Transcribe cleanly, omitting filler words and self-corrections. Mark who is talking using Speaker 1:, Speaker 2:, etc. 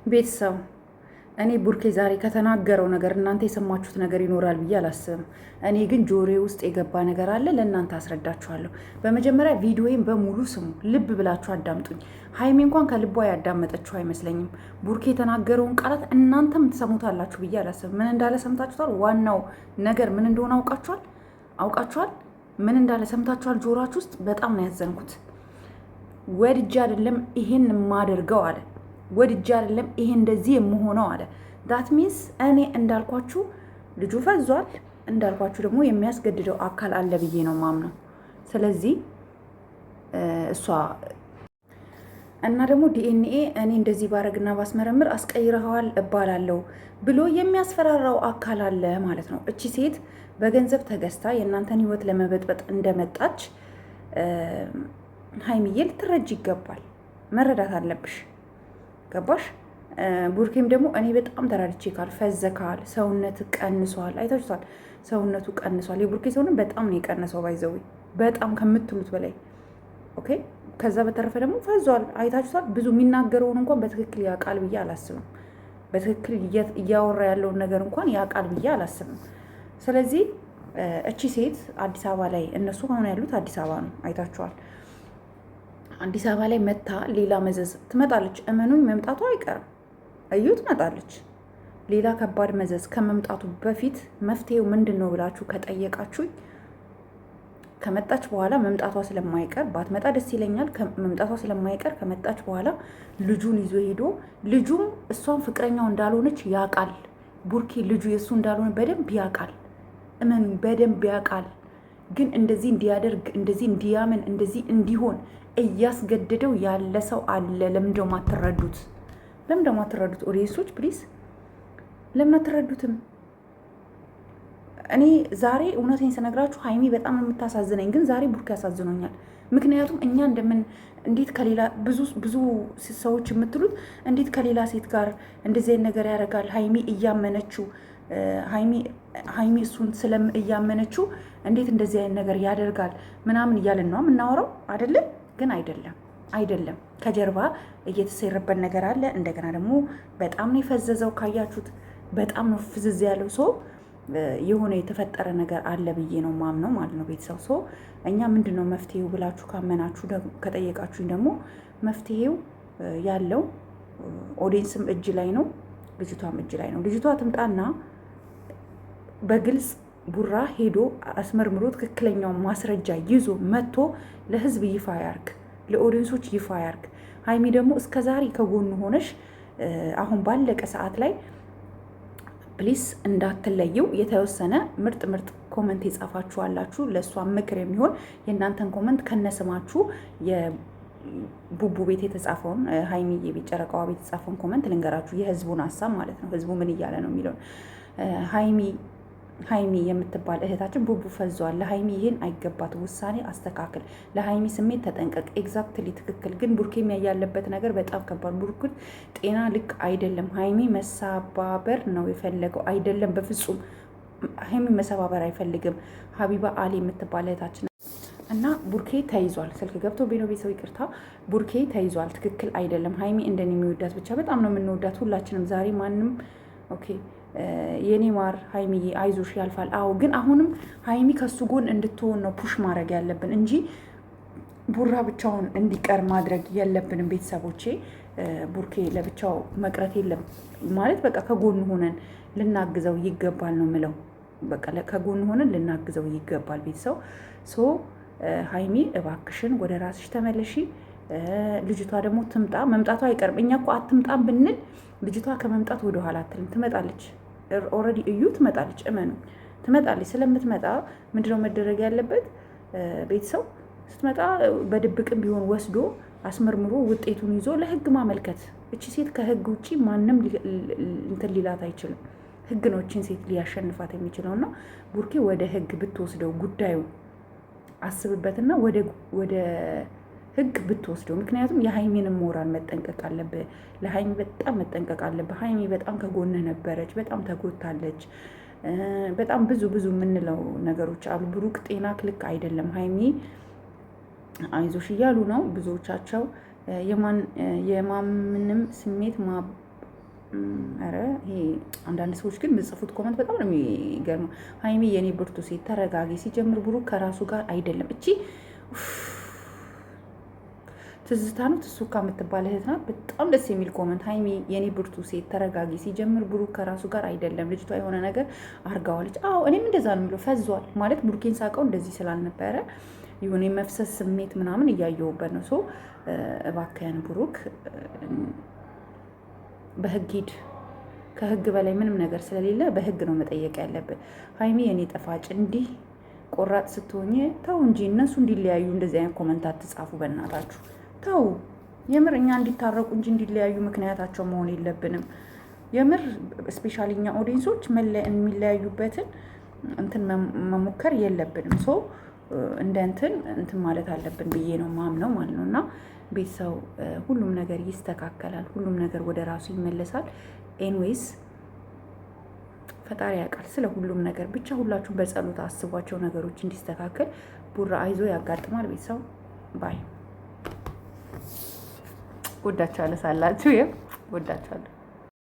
Speaker 1: ቤተሰብ እኔ ቡርኬ ዛሬ ከተናገረው ነገር እናንተ የሰማችሁት ነገር ይኖራል ብዬ አላስብም። እኔ ግን ጆሮዬ ውስጥ የገባ ነገር አለ፣ ለእናንተ አስረዳችኋለሁ። በመጀመሪያ ቪዲዮዬን በሙሉ ስሙ፣ ልብ ብላችሁ አዳምጡኝ። ሀይሚ እንኳን ከልቧ ያዳመጠችው አይመስለኝም። ቡርኬ የተናገረውን ቃላት እናንተም ትሰሙታላችሁ ብዬ አላስብም። ምን እንዳለ ሰምታችኋል? ዋናው ነገር ምን እንደሆነ አውቃችኋል? ምን እንዳለ ሰምታችኋል? ጆሮአችሁ ውስጥ በጣም ነው ያዘንኩት። ወድጄ አይደለም ይሄን የማደርገው አለ። ወድጄ አይደለም ይሄ እንደዚህ የምሆነው አለ። ዳት ሚንስ እኔ እንዳልኳችሁ ልጁ ፈዟል፣ እንዳልኳችሁ ደግሞ የሚያስገድደው አካል አለ ብዬ ነው ማምነው። ስለዚህ እሷ እና ደግሞ ዲኤንኤ እኔ እንደዚህ ባረግና ባስመረምር አስቀይረኸዋል እባላለሁ ብሎ የሚያስፈራራው አካል አለ ማለት ነው። እቺ ሴት በገንዘብ ተገዝታ የእናንተን ሕይወት ለመበጥበጥ እንደመጣች ሀይሚዬ ልትረጅ ይገባል። መረዳት አለብሽ። ገባሽ? ቡርኬም ደግሞ እኔ በጣም ተራድቼ ካል ፈዘካል፣ ሰውነት ቀንሷል። አይታችኋል፣ ሰውነቱ ቀንሷል። የቡርኬ ሰውነት በጣም ነው የቀነሰው፣ ባይዘዊ በጣም ከምትሉት በላይ ኦኬ። ከዛ በተረፈ ደግሞ ፈዟል። አይታችኋል። ብዙ የሚናገረውን እንኳን በትክክል ያውቃል ብዬ አላስብም። በትክክል እያወራ ያለውን ነገር እንኳን ያውቃል ብዬ አላስብም። ስለዚህ እቺ ሴት አዲስ አበባ ላይ እነሱ አሁን ያሉት አዲስ አበባ ነው። አይታችኋል። አዲስ አበባ ላይ መታ ሌላ መዘዝ ትመጣለች። እመኑኝ መምጣቱ አይቀርም። እዩ ትመጣለች። ሌላ ከባድ መዘዝ ከመምጣቱ በፊት መፍትሄው ምንድን ነው ብላችሁ ከጠየቃችሁኝ ከመጣች በኋላ መምጣቷ ስለማይቀር ባትመጣ ደስ ይለኛል። መምጣቷ ስለማይቀር ከመጣች በኋላ ልጁን ይዞ ሄዶ ልጁም እሷን ፍቅረኛው እንዳልሆነች ያውቃል። ቡርኬ ልጁ የእሱ እንዳልሆነ በደንብ ያውቃል። እመኑኝ በደንብ ያውቃል። ግን እንደዚህ እንዲያደርግ እንደዚህ እንዲያምን እንደዚህ እንዲሆን እያስገደደው ያለ ሰው አለ። ለምን ደሞ አትረዱት? ለምን ደሞ አትረዱት? ኦዲየንሶች ፕሊዝ ለምን አትረዱትም? እኔ ዛሬ እውነቴን ስነግራችሁ ሀይሚ በጣም የምታሳዝነኝ፣ ግን ዛሬ ቡርኬ ያሳዝኖኛል። ምክንያቱም እኛ እንዴት ከሌላ ብዙ ሰዎች የምትሉት እንዴት ከሌላ ሴት ጋር እንደዚህ አይነት ነገር ያደርጋል? ሀይሚ እያመነችው ሀይሚ እሱን እያመነችው እንዴት እንደዚህ አይነት ነገር ያደርጋል ምናምን እያልን ነው የምናወራው አይደለም? ግን አይደለም። ከጀርባ እየተሰረበት ነገር አለ። እንደገና ደግሞ በጣም ነው የፈዘዘው። ካያችሁት በጣም ነው ፍዝዝ ያለው ሰው የሆነ የተፈጠረ ነገር አለ ብዬ ነው ማምነው ማለት ነው። ቤተሰብ ሰው እኛ ምንድን ነው መፍትሄው ብላችሁ ካመናችሁ ከጠየቃችሁኝ ደግሞ መፍትሄው ያለው ኦዲየንስም እጅ ላይ ነው፣ ልጅቷም እጅ ላይ ነው። ልጅቷ ትምጣና በግልጽ ቡራ ሄዶ አስመርምሮ ትክክለኛውን ማስረጃ ይዞ መጥቶ ለህዝብ ይፋ ያርግ፣ ለኦዲየንሶች ይፋ ያርግ። ሀይሚ ደግሞ እስከዛሬ ከጎኑ ሆነሽ አሁን ባለቀ ሰዓት ላይ ፕሊስ እንዳትለየው። የተወሰነ ምርጥ ኮመንት የጻፋችኋላችሁ ለእሷ ምክር የሚሆን የእናንተን ኮመንት ከነስማችሁ የቡቡ ቤት የተጻፈውን ሀይሚዬ ቤት ጨረቃዋ ቤት የተጻፈውን ኮመንት ልንገራችሁ፣ የህዝቡን ሀሳብ ማለት ነው። ህዝቡ ምን እያለ ነው የሚለውን ሀይሚ የምትባል እህታችን ቡቡ ፈዟል። ለሀይሚ ይህን አይገባት፣ ውሳኔ አስተካክል፣ ለሀይሚ ስሜት ተጠንቀቅ። ኤግዛክትሊ ትክክል። ግን ቡርኬም ያለበት ነገር በጣም ከባድ። ቡርኩን ጤና ልክ አይደለም። ሀይሚ መሰባበር ነው የፈለገው አይደለም፣ በፍጹም ሀይሚ መሰባበር አይፈልግም። ሀቢባ አሊ የምትባል እህታችን እና ቡርኬ ተይዟል። ስልክ ገብቶ ቤኖ ቤተሰው ይቅርታ፣ ቡርኬ ተይዟል። ትክክል አይደለም። ሀይሚ እንደኔ የሚወዳት ብቻ በጣም ነው የምንወዳት ሁላችንም። ዛሬ ማንም ኦኬ የኔ ማር ሀይሚዬ አይዞሽ ያልፋል። አዎ ግን አሁንም ሀይሚ ከሱ ጎን እንድትሆን ነው ፑሽ ማድረግ ያለብን እንጂ ቡራ ብቻውን እንዲቀር ማድረግ የለብንም። ቤተሰቦቼ ቡርኬ ለብቻው መቅረት የለም ማለት በቃ ከጎን ሆነን ልናግዘው ይገባል ነው ምለው። በቃ ከጎን ሆነን ልናግዘው ይገባል። ቤተሰው ሀይሚ እባክሽን ወደ ራስሽ ተመለሺ። ልጅቷ ደግሞ ትምጣ፣ መምጣቷ አይቀርም። እኛ እኮ አትምጣም ብንል ልጅቷ ከመምጣት ወደኋላ አትልም፣ ትመጣለች። ኦልሬዲ እዩ ትመጣለች፣ እመኑ ትመጣለች። ስለምትመጣ ምንድነው መደረግ ያለበት? ቤተሰብ ስትመጣ በድብቅም ቢሆን ወስዶ አስመርምሮ ውጤቱን ይዞ ለህግ ማመልከት። እቺ ሴት ከህግ ውጭ ማንም እንትን ሊላት አይችልም። ህግ ነው እቺን ሴት ሊያሸንፋት የሚችለው እና ቡርኬ ወደ ህግ ብትወስደው ጉዳዩ አስብበትና ወደ ህግ ብትወስደው። ምክንያቱም የሀይሚንም ሞራል መጠንቀቅ አለብህ። ለሀይሚ በጣም መጠንቀቅ አለብህ። ሀይሚ በጣም ከጎንህ ነበረች፣ በጣም ተጎድታለች። በጣም ብዙ የምንለው ነገሮች አሉ። ብሩክ ጤና ልክ አይደለም። ሀይሚ አይዞሽ እያሉ ነው ብዙዎቻቸው። የማንንም ስሜት ኧረ ይሄ አንዳንድ ሰዎች ግን የምጽፉት ኮመንት በጣም ነው የሚገርመው። ሀይሚ የኔ ብርቱ ሴት ተረጋጊ፣ ሲጀምር ብሩክ ከራሱ ጋር አይደለም። እቺ ትዝታ ነው ትሱካ የምትባል እህት ናት። በጣም ደስ የሚል ኮመንት። ሀይሚ የኔ ብርቱ ሴት ተረጋጊ፣ ሲጀምር ብሩክ ከራሱ ጋር አይደለም። ልጅቷ የሆነ ነገር አርጋዋለች። አዎ እኔም እንደዛ ነው የሚለው። ፈዟል ማለት ብሩኬን ሳቀው እንደዚህ ስላልነበረ የሆነ የመፍሰስ ስሜት ምናምን እያየሁበት ነው። ሰው እባክህን ብሩክ በህግ ሂድ። ከህግ በላይ ምንም ነገር ስለሌለ በህግ ነው መጠየቅ ያለብን። ሀይሚ የኔ ጠፋጭ እንዲህ ቆራጥ ስትሆኝ ተው እንጂ እነሱ እንዲለያዩ እንደዚህ አይነት ኮመንት አትጻፉ በእናታችሁ ተው። የምር እኛ እንዲታረቁ እንጂ እንዲለያዩ ምክንያታቸው መሆን የለብንም። የምር ስፔሻሊ እኛ ኦዲየንሶች የሚለያዩበትን እንትን መሞከር የለብንም። ሶ እንደ እንትን ማለት አለብን ብዬ ነው ማምነው ማለት ነው። እና ቤተሰው ሁሉም ነገር ይስተካከላል፣ ሁሉም ነገር ወደ ራሱ ይመለሳል። ኤንዌይስ ፈጣሪ ያውቃል ስለ ሁሉም ነገር። ብቻ ሁላችሁም በጸሎት አስቧቸው ነገሮች እንዲስተካከል። ቡራ አይዞ ያጋጥማል። ቤተሰው ባይ ወዳችኋለሁ። ሳላችሁ ወዳችኋለሁ።